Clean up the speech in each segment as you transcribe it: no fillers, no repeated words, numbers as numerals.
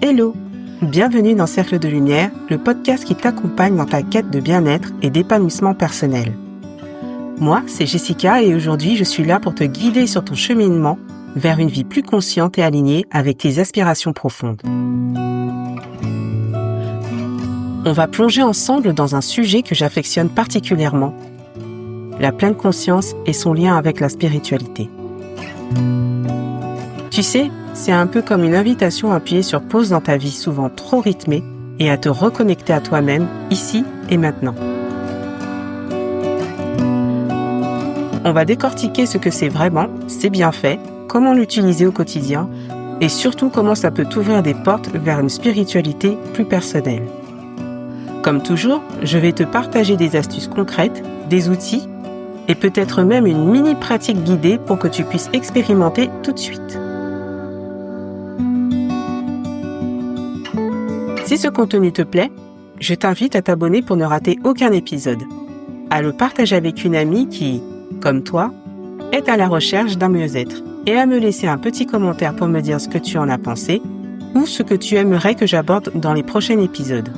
Hello! Bienvenue dans Cercle de Lumière, le podcast qui t'accompagne dans ta quête de bien-être et d'épanouissement personnel. Moi, c'est Jessica et aujourd'hui, je suis là pour te guider sur ton cheminement vers une vie plus consciente et alignée avec tes aspirations profondes. On va plonger ensemble dans un sujet que j'affectionne particulièrement, la pleine conscience et son lien avec la spiritualité. Tu sais, c'est un peu comme une invitation à appuyer sur pause dans ta vie souvent trop rythmée et à te reconnecter à toi-même, ici et maintenant. On va décortiquer ce que c'est vraiment, ses bienfaits, comment l'utiliser au quotidien et surtout comment ça peut t'ouvrir des portes vers une spiritualité plus personnelle. Comme toujours, je vais te partager des astuces concrètes, des outils et peut-être même une mini pratique guidée pour que tu puisses expérimenter tout de suite. Si ce contenu te plaît, je t'invite à t'abonner pour ne rater aucun épisode, à le partager avec une amie qui, comme toi, est à la recherche d'un mieux-être et à me laisser un petit commentaire pour me dire ce que tu en as pensé ou ce que tu aimerais que j'aborde dans les prochains épisodes.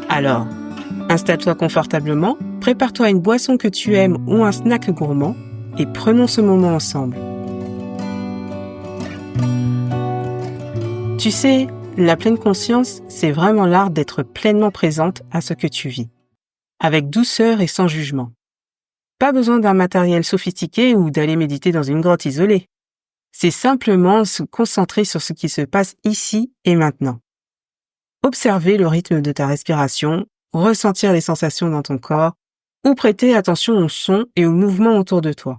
Alors, installe-toi confortablement, prépare-toi une boisson que tu aimes ou un snack gourmand et prenons ce moment ensemble. Tu sais, la pleine conscience, c'est vraiment l'art d'être pleinement présente à ce que tu vis, avec douceur et sans jugement. Pas besoin d'un matériel sophistiqué ou d'aller méditer dans une grotte isolée. C'est simplement se concentrer sur ce qui se passe ici et maintenant. Observer le rythme de ta respiration, ressentir les sensations dans ton corps, ou prêter attention aux sons et aux mouvements autour de toi.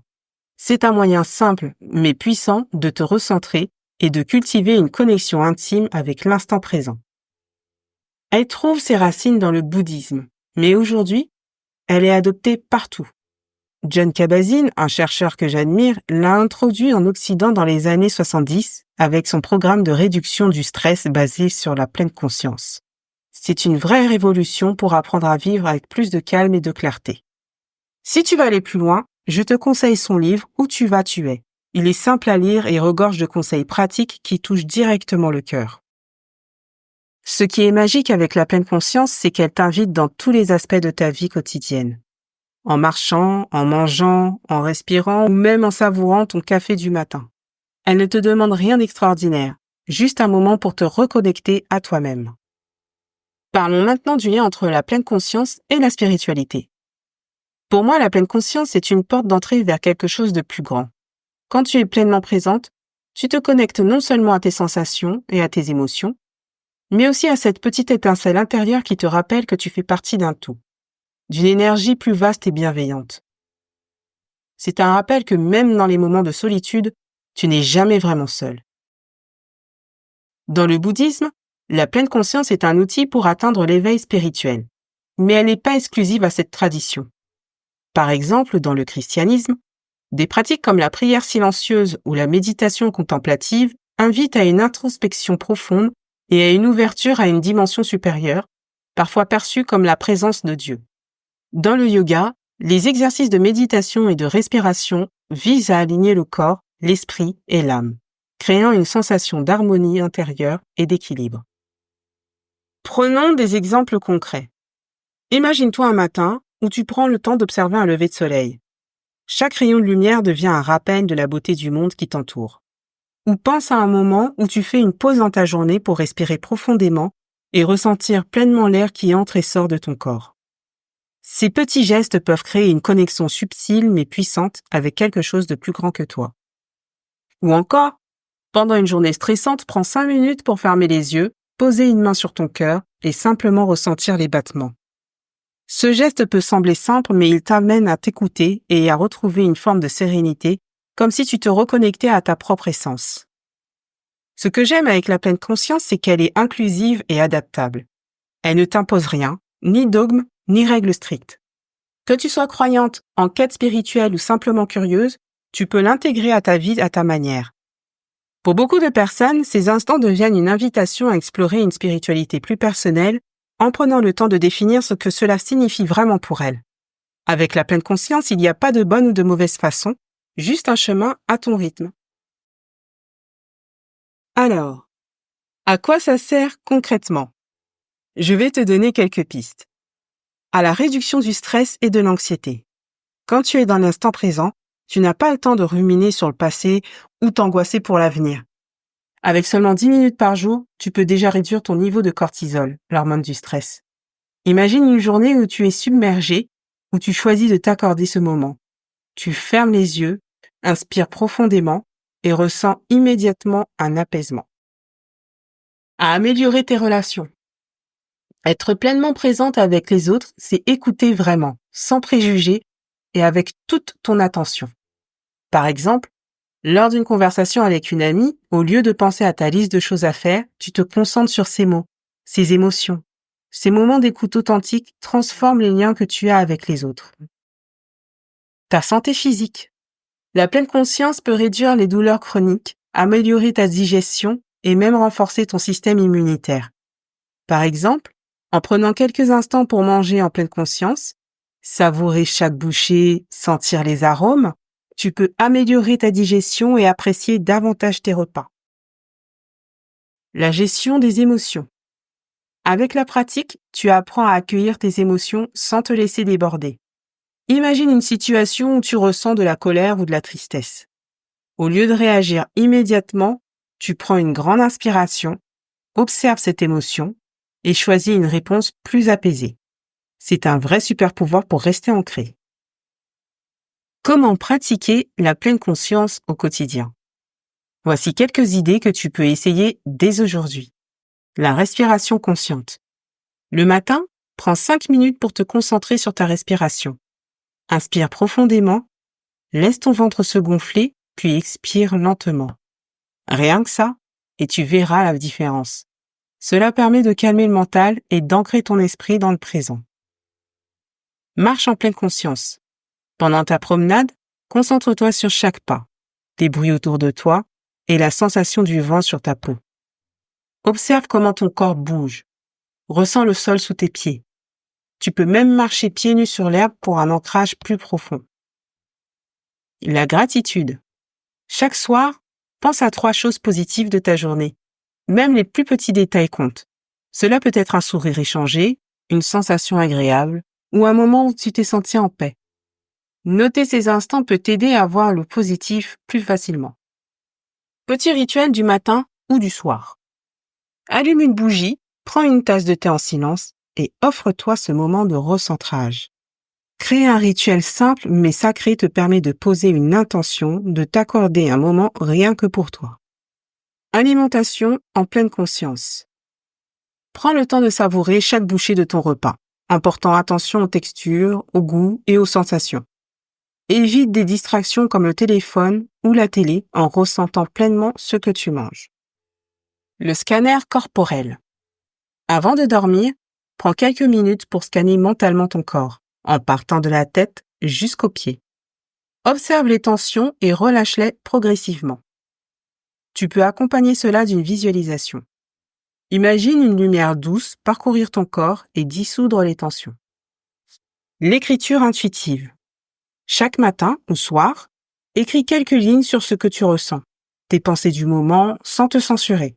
C'est un moyen simple mais puissant de te recentrer et de cultiver une connexion intime avec l'instant présent. Elle trouve ses racines dans le bouddhisme, mais aujourd'hui, elle est adoptée partout. Jon Kabat-Zinn, un chercheur que j'admire, l'a introduit en Occident dans les années 70 avec son programme de réduction du stress basé sur la pleine conscience. C'est une vraie révolution pour apprendre à vivre avec plus de calme et de clarté. Si tu veux aller plus loin, je te conseille son livre « Où tu vas, tu es ». Il est simple à lire et regorge de conseils pratiques qui touchent directement le cœur. Ce qui est magique avec la pleine conscience, c'est qu'elle t'invite dans tous les aspects de ta vie quotidienne. En marchant, en mangeant, en respirant ou même en savourant ton café du matin. Elle ne te demande rien d'extraordinaire, juste un moment pour te reconnecter à toi-même. Parlons maintenant du lien entre la pleine conscience et la spiritualité. Pour moi, la pleine conscience est une porte d'entrée vers quelque chose de plus grand. Quand tu es pleinement présente, tu te connectes non seulement à tes sensations et à tes émotions, mais aussi à cette petite étincelle intérieure qui te rappelle que tu fais partie d'un tout, d'une énergie plus vaste et bienveillante. C'est un rappel que même dans les moments de solitude, tu n'es jamais vraiment seul. Dans le bouddhisme, la pleine conscience est un outil pour atteindre l'éveil spirituel, mais elle n'est pas exclusive à cette tradition. Par exemple, dans le christianisme, des pratiques comme la prière silencieuse ou la méditation contemplative invitent à une introspection profonde et à une ouverture à une dimension supérieure, parfois perçue comme la présence de Dieu. Dans le yoga, les exercices de méditation et de respiration visent à aligner le corps, l'esprit et l'âme, créant une sensation d'harmonie intérieure et d'équilibre. Prenons des exemples concrets. Imagine-toi un matin où tu prends le temps d'observer un lever de soleil. Chaque rayon de lumière devient un rappel de la beauté du monde qui t'entoure. Ou pense à un moment où tu fais une pause dans ta journée pour respirer profondément et ressentir pleinement l'air qui entre et sort de ton corps. Ces petits gestes peuvent créer une connexion subtile mais puissante avec quelque chose de plus grand que toi. Ou encore, pendant une journée stressante, prends 5 minutes pour fermer les yeux, poser une main sur ton cœur et simplement ressentir les battements. Ce geste peut sembler simple, mais il t'amène à t'écouter et à retrouver une forme de sérénité, comme si tu te reconnectais à ta propre essence. Ce que j'aime avec la pleine conscience, c'est qu'elle est inclusive et adaptable. Elle ne t'impose rien, ni dogme, ni règle stricte. Que tu sois croyante, en quête spirituelle ou simplement curieuse, tu peux l'intégrer à ta vie à ta manière. Pour beaucoup de personnes, ces instants deviennent une invitation à explorer une spiritualité plus personnelle, en prenant le temps de définir ce que cela signifie vraiment pour elle. Avec la pleine conscience, il n'y a pas de bonne ou de mauvaise façon, juste un chemin à ton rythme. Alors, À quoi ça sert concrètement? Je vais te donner quelques pistes. À la réduction du stress et de l'anxiété. Quand tu es dans l'instant présent, tu n'as pas le temps de ruminer sur le passé ou t'angoisser pour l'avenir. Avec seulement 10 minutes par jour, tu peux déjà réduire ton niveau de cortisol, l'hormone du stress. Imagine une journée où tu es submergé, où tu choisis de t'accorder ce moment. Tu fermes les yeux, inspires profondément et ressens immédiatement un apaisement. À améliorer tes relations. Être pleinement présente avec les autres, c'est écouter vraiment, sans préjugés et avec toute ton attention. Par exemple, lors d'une conversation avec une amie, au lieu de penser à ta liste de choses à faire, tu te concentres sur ses mots, ses émotions. Ces moments d'écoute authentique transforment les liens que tu as avec les autres. Ta santé physique. La pleine conscience peut réduire les douleurs chroniques, améliorer ta digestion et même renforcer ton système immunitaire. Par exemple, en prenant quelques instants pour manger en pleine conscience, savourer chaque bouchée, sentir les arômes, tu peux améliorer ta digestion et apprécier davantage tes repas. La gestion des émotions. Avec la pratique, tu apprends à accueillir tes émotions sans te laisser déborder. Imagine une situation où tu ressens de la colère ou de la tristesse. Au lieu de réagir immédiatement, tu prends une grande inspiration, observe cette émotion et choisis une réponse plus apaisée. C'est un vrai super pouvoir pour rester ancré. Comment pratiquer la pleine conscience au quotidien? Voici quelques idées que tu peux essayer dès aujourd'hui. La respiration consciente. Le matin, prends 5 minutes pour te concentrer sur ta respiration. Inspire profondément, laisse ton ventre se gonfler, puis expire lentement. Rien que ça, et tu verras la différence. Cela permet de calmer le mental et d'ancrer ton esprit dans le présent. Marche en pleine conscience. Pendant ta promenade, concentre-toi sur chaque pas, les bruits autour de toi et la sensation du vent sur ta peau. Observe comment ton corps bouge. Ressens le sol sous tes pieds. Tu peux même marcher pieds nus sur l'herbe pour un ancrage plus profond. La gratitude. Chaque soir, pense à 3 choses positives de ta journée. Même les plus petits détails comptent. Cela peut être un sourire échangé, une sensation agréable ou un moment où tu t'es senti en paix. Noter ces instants peut t'aider à voir le positif plus facilement. Petit rituel du matin ou du soir. Allume une bougie, prends une tasse de thé en silence et offre-toi ce moment de recentrage. Créer un rituel simple mais sacré te permet de poser une intention, de t'accorder un moment rien que pour toi. Alimentation en pleine conscience. Prends le temps de savourer chaque bouchée de ton repas, en portant attention aux textures, au goût et aux sensations. Évite des distractions comme le téléphone ou la télé en ressentant pleinement ce que tu manges. Le scanner corporel. Avant de dormir, prends quelques minutes pour scanner mentalement ton corps, en partant de la tête jusqu'aux pieds. Observe les tensions et relâche-les progressivement. Tu peux accompagner cela d'une visualisation. Imagine une lumière douce parcourir ton corps et dissoudre les tensions. L'écriture intuitive. Chaque matin ou soir, écris quelques lignes sur ce que tu ressens, tes pensées du moment sans te censurer.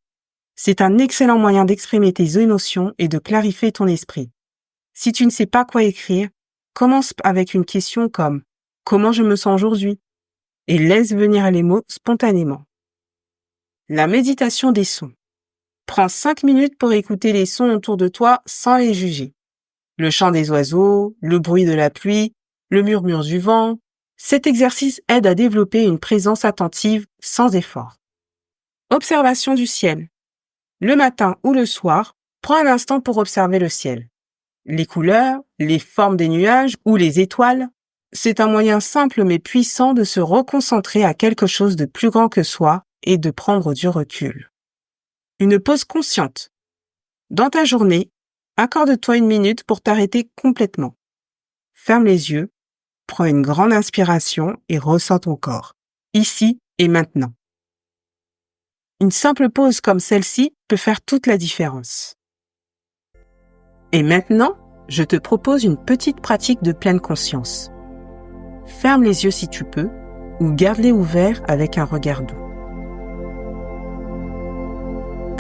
C'est un excellent moyen d'exprimer tes émotions et de clarifier ton esprit. Si tu ne sais pas quoi écrire, commence avec une question comme « Comment je me sens aujourd'hui ?» et laisse venir les mots spontanément. La méditation des sons. Prends 5 minutes pour écouter les sons autour de toi sans les juger. Le chant des oiseaux, le bruit de la pluie, le murmure du vent. Cet exercice aide à développer une présence attentive sans effort. Observation du ciel. Le matin ou le soir, prends un instant pour observer le ciel. Les couleurs, les formes des nuages ou les étoiles, c'est un moyen simple mais puissant de se reconcentrer à quelque chose de plus grand que soi et de prendre du recul. Une pause consciente. Dans ta journée, accorde-toi 1 minute pour t'arrêter complètement. Ferme les yeux, prends une grande inspiration et ressens ton corps, ici et maintenant. Une simple pause comme celle-ci peut faire toute la différence. Et maintenant, je te propose une petite pratique de pleine conscience. Ferme les yeux si tu peux, ou garde-les ouverts avec un regard doux.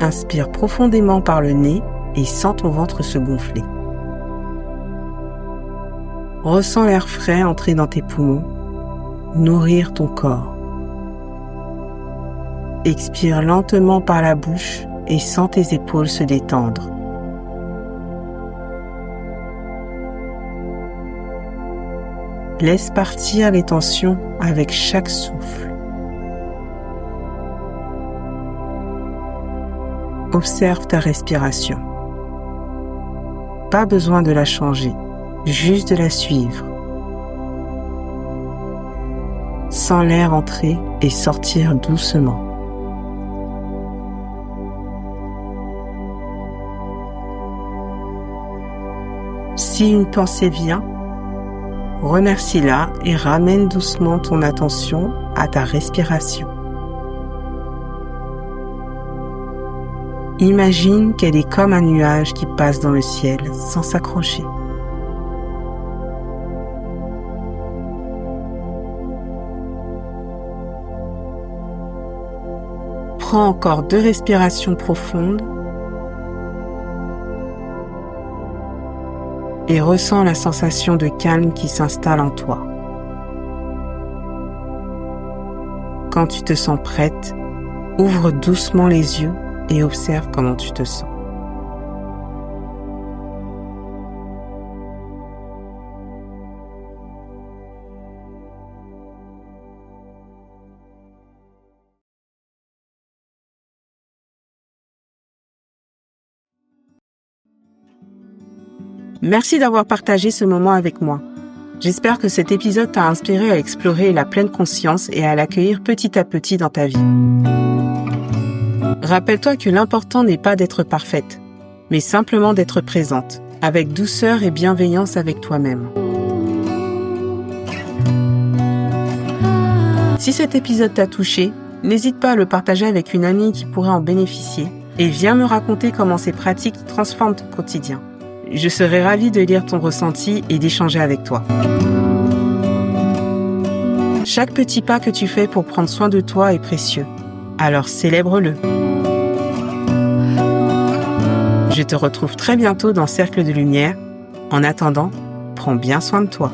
Inspire profondément par le nez et sens ton ventre se gonfler. Ressens l'air frais entrer dans tes poumons, nourrir ton corps. Expire lentement par la bouche et sens tes épaules se détendre. Laisse partir les tensions avec chaque souffle. Observe ta respiration. Pas besoin de la changer, juste de la suivre. Sens l'air entrer et sortir doucement. Si une pensée vient, remercie-la et ramène doucement ton attention à ta respiration. Imagine qu'elle est comme un nuage qui passe dans le ciel sans s'accrocher. Prends encore 2 respirations profondes et ressens la sensation de calme qui s'installe en toi. Quand tu te sens prête, ouvre doucement les yeux et observe comment tu te sens. Merci d'avoir partagé ce moment avec moi. J'espère que cet épisode t'a inspiré à explorer la pleine conscience et à l'accueillir petit à petit dans ta vie. Rappelle-toi que l'important n'est pas d'être parfaite, mais simplement d'être présente, avec douceur et bienveillance avec toi-même. Si cet épisode t'a touché, n'hésite pas à le partager avec une amie qui pourrait en bénéficier et viens me raconter comment ces pratiques transforment ton quotidien. Je serai ravie de lire ton ressenti et d'échanger avec toi. Chaque petit pas que tu fais pour prendre soin de toi est précieux, alors célèbre-le. Je te retrouve très bientôt dans Cercle de Lumière. En attendant, prends bien soin de toi.